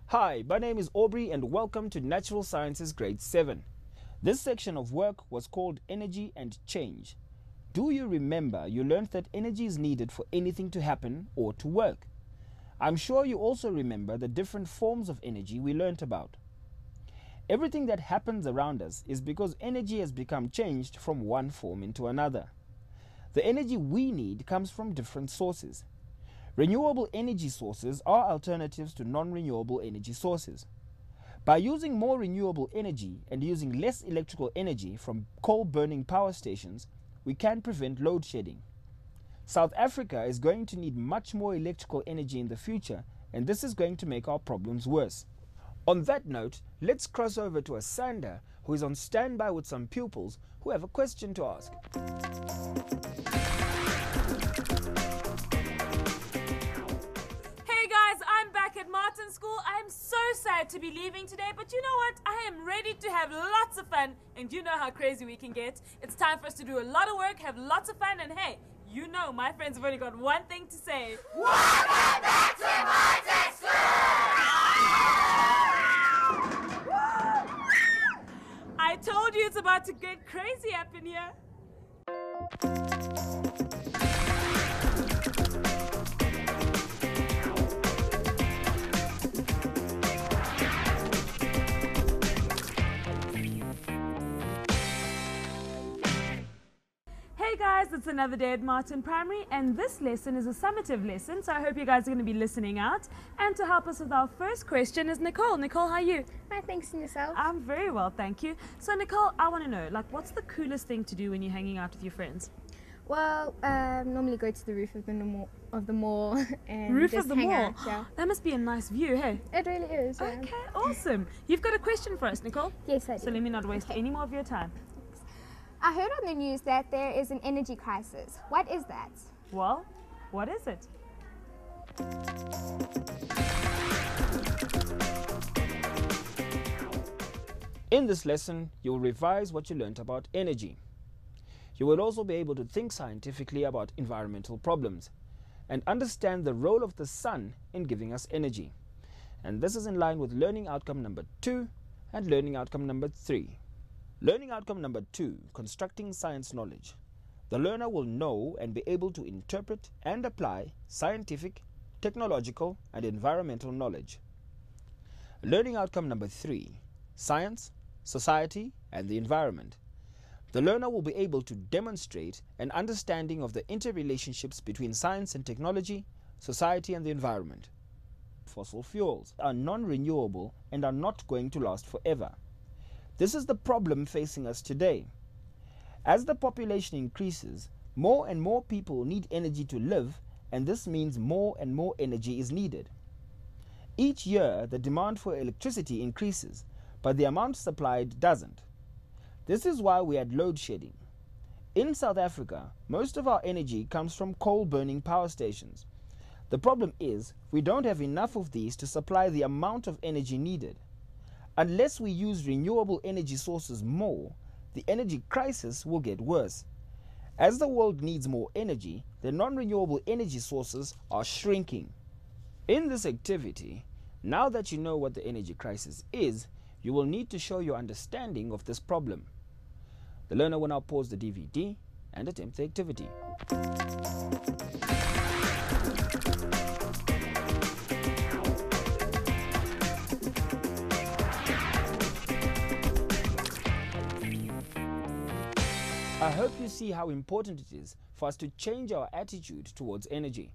Hi, my name is Aubrey and welcome to Natural Sciences Grade 7. This section of work was called Energy and Change. Do you remember you learned that energy is needed for anything to happen or to work? I'm sure you also remember the different forms of energy we learnt about. Everything that happens around us is because energy has become changed from one form into another. The energy we need comes from different sources. Renewable energy sources are alternatives to non-renewable energy sources. By using more renewable energy and using less electrical energy from coal-burning power stations, we can prevent load shedding. South Africa is going to need much more electrical energy in the future, and this is going to make our problems worse. On that note, let's cross over to Asanda, who is on standby with some pupils who have a question to ask. At Martin School, I am so sad to be leaving today, but you know what? I am ready to have lots of fun, and you know how crazy we can get. It's time for us to do a lot of work, have lots of fun, and hey, you know my friends have only got one thing to say. Welcome back to Martin School! I told you it's about to get crazy up in here. Hey guys, it's another day at Martin Primary, and this lesson is a summative lesson, so I hope you guys are going to be listening out. And to help us with our first question is Nicole. Nicole, how are you? Hi, thanks, and yourself? I'm very well, thank you. So Nicole, I want to know, what's the coolest thing to do when you're hanging out with your friends? Well, normally go to the roof of the mall and roof just of the hang mall? out, yeah. That must be a nice view, hey? It really is, yeah. Okay, awesome. You've got a question for us, Nicole? Yes, I do. So let me not waste any more of your time. I heard on the news that there is an energy crisis. What is that? Well, what is it? In this lesson, you'll revise what you learnt about energy. You will also be able to think scientifically about environmental problems and understand the role of the sun in giving us energy. And this is in line with learning outcome number 2 and learning outcome number 3. Learning outcome number 2, constructing science knowledge. The learner will know and be able to interpret and apply scientific, technological, and environmental knowledge. Learning outcome number 3, science, society, and the environment. The learner will be able to demonstrate an understanding of the interrelationships between science and technology, society, and the environment. Fossil fuels are non-renewable and are not going to last forever. This is the problem facing us today. As the population increases, more and more people need energy to live, and this means more and more energy is needed. Each year, the demand for electricity increases, but the amount supplied doesn't. This is why we had load shedding. In South Africa, most of our energy comes from coal-burning power stations. The problem is, we don't have enough of these to supply the amount of energy needed. Unless we use renewable energy sources more, the energy crisis will get worse. As the world needs more energy, the non-renewable energy sources are shrinking. In this activity, now that you know what the energy crisis is, you will need to show your understanding of this problem. The learner will now pause the DVD and attempt the activity. I hope you see how important it is for us to change our attitude towards energy.